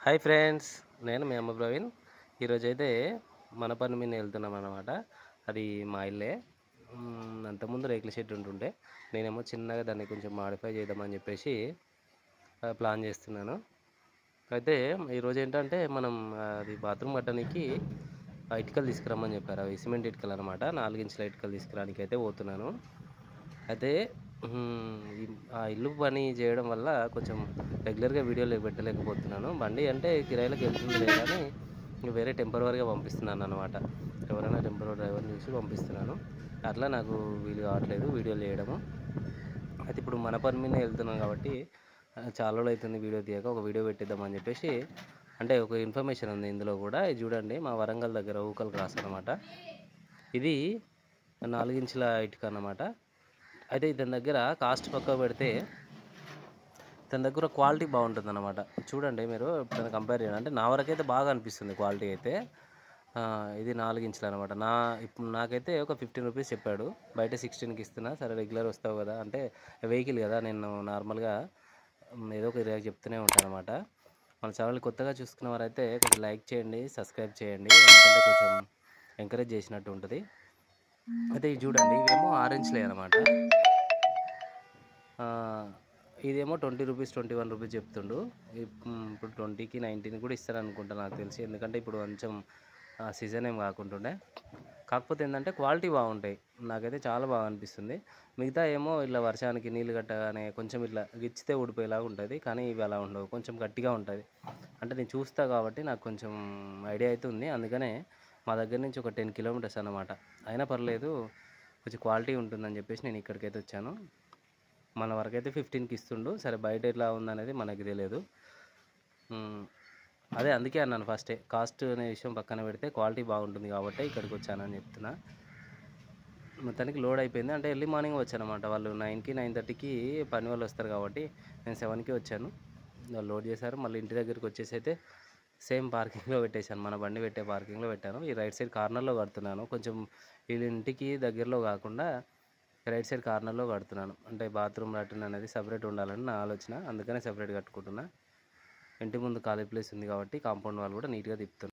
Hi friends, నేను మీ అమ్మ ప్రవీణ్. ఈరోజైతే మన పని మీద వెళ్తున్నాం అన్నమాట. అది మా ఇల్లే. అంతకుముందు రేకుల షెడ్ ఉంటుండే, నేనేమో చిన్నగా దాన్ని కొంచెం మాడిఫై చేద్దామని చెప్పేసి ప్లాన్ చేస్తున్నాను. అయితే ఈరోజు ఏంటంటే మనం అది బాత్రూమ్ కట్టడానికి ఇటుకలు తీసుకురమ్మని చెప్పారు. అవి సిమెంట్ ఇటుకలు అనమాట. 4 ఇంచుల ఇటుకలు తీసుకురానికి అయితే పోతున్నాను. అయితే ఆ ఇల్లు పని చేయడం వల్ల కొంచెం రెగ్యులర్గా వీడియోలు పెట్టలేకపోతున్నాను. బండి అంటే కిరాయిలకు వెళ్తుందిలే కానీ వేరే టెంపరవరీగా పంపిస్తున్నాను అనమాట. ఎవరైనా టెంపరరీ డ్రైవర్ని చూసి పంపిస్తున్నాను. అట్లా నాకు వీలు కావట్లేదు వీడియోలు చేయడము. అయితే ఇప్పుడు మన పని మీద వెళ్తున్నాం కాబట్టి చాలా రోజులు అవుతుంది వీడియో తీయక, ఒక వీడియో పెట్టిద్దామని చెప్పేసి. అంటే ఒక ఇన్ఫర్మేషన్ ఉంది ఇందులో కూడా. ఇది చూడండి, మా వరంగల్ దగ్గర ఊకల్ క్రాస్ అనమాట. ఇది 4 ఇంచుల ఇటుక అన్నమాట. అయితే ఇతని దగ్గర కాస్ట్ పక్కకు పెడితే తన దగ్గర క్వాలిటీ బాగుంటుంది అన్నమాట. చూడండి మీరు ఎప్పుడైనా కంపేర్ చేయండి. అంటే నా వరకైతే బాగా అనిపిస్తుంది క్వాలిటీ అయితే. ఇది 4 ఇంచులు అనమాట. ఇప్పుడు నాకైతే ఒక 15 రూపీస్ చెప్పాడు. బయట 16కి ఇస్తున్నా. సరే రెగ్యులర్ వస్తావు కదా అంటే, వెహికల్ కదా, నేను నార్మల్గా ఏదో ఒక రేట్ చెప్తూనే ఉంటాను అనమాట. మన ఛానల్ కొత్తగా చూసుకున్న వారైతే కొంచెం లైక్ చేయండి, సబ్స్క్రైబ్ చేయండి, ఎందుకంటే కొంచెం ఎంకరేజ్ చేసినట్టు ఉంటుంది. అయితే ఇది చూడండి, ఇవేమో 6 ఇంచులే అనమాట. ఇదేమో 20 రూపీస్, 21 రూపీస్ చెప్తుండు. ఇప్పుడు 20కి 19 కూడా ఇస్తారు అనుకుంటా నాకు తెలిసి. ఎందుకంటే ఇప్పుడు కొంచెం సీజన్ ఏం కాకుంటుండే. కాకపోతే ఏంటంటే క్వాలిటీ బాగుంటాయి. నాకైతే చాలా బాగా అనిపిస్తుంది. మిగతా ఏమో ఇట్లా వర్షానికి నీళ్ళు కట్టగానే కొంచెం ఇట్లా గిచ్చితే ఊడిపోయేలాగా ఉంటుంది. కానీ ఇవి అలా ఉండవు, కొంచెం గట్టిగా ఉంటుంది. అంటే నేను చూస్తా కాబట్టి నాకు కొంచెం ఐడియా అయితే ఉంది. అందుకనే మా దగ్గర నుంచి ఒక 10 కిలోమీటర్స్ అన్నమాట. అయినా పర్లేదు, కొంచెం క్వాలిటీ ఉంటుందని చెప్పేసి నేను ఇక్కడికైతే వచ్చాను. మన వరకైతే 15కి ఇస్తుండు. సరే బయట ఎట్లా ఉందనేది మనకి తెలియదు. అదే అందుకే అన్నాను ఫస్టే, కాస్ట్ అనే విషయం పక్కన పెడితే క్వాలిటీ బాగుంటుంది కాబట్టి ఇక్కడికి వచ్చానని చెప్తున్నా. మొత్తానికి లోడ్ అయిపోయింది. అంటే ఎర్లీ మార్నింగ్ వచ్చానమాట. వాళ్ళు 9కి 9:30కి పని వాళ్ళు వస్తారు కాబట్టి నేను 7కి వచ్చాను. వాళ్ళు లోడ్ చేశారు. మళ్ళీ ఇంటి దగ్గరికి వచ్చేసి అయితే సేమ్ పార్కింగ్లో పెట్టేశాను. మన బండి పెట్టే పార్కింగ్లో పెట్టాను. ఈ రైట్ సైడ్ కార్నర్లో కడుతున్నాను. కొంచెం వీళ్ళ ఇంటికి దగ్గరలో కాకుండా రైట్ సైడ్ కార్నర్లో కడుతున్నాను. అంటే బాత్రూమ్ లాట్రిన్ అనేది సపరేట్ ఉండాలని నా ఆలోచన. అందుకనే సపరేట్ కట్టుకుంటున్నా. ఇంటి ముందు ఖాళీ ప్లేస్ ఉంది కాబట్టి కాంపౌండ్ వాళ్ళు కూడా నీట్గా తిప్పుతున్నారు.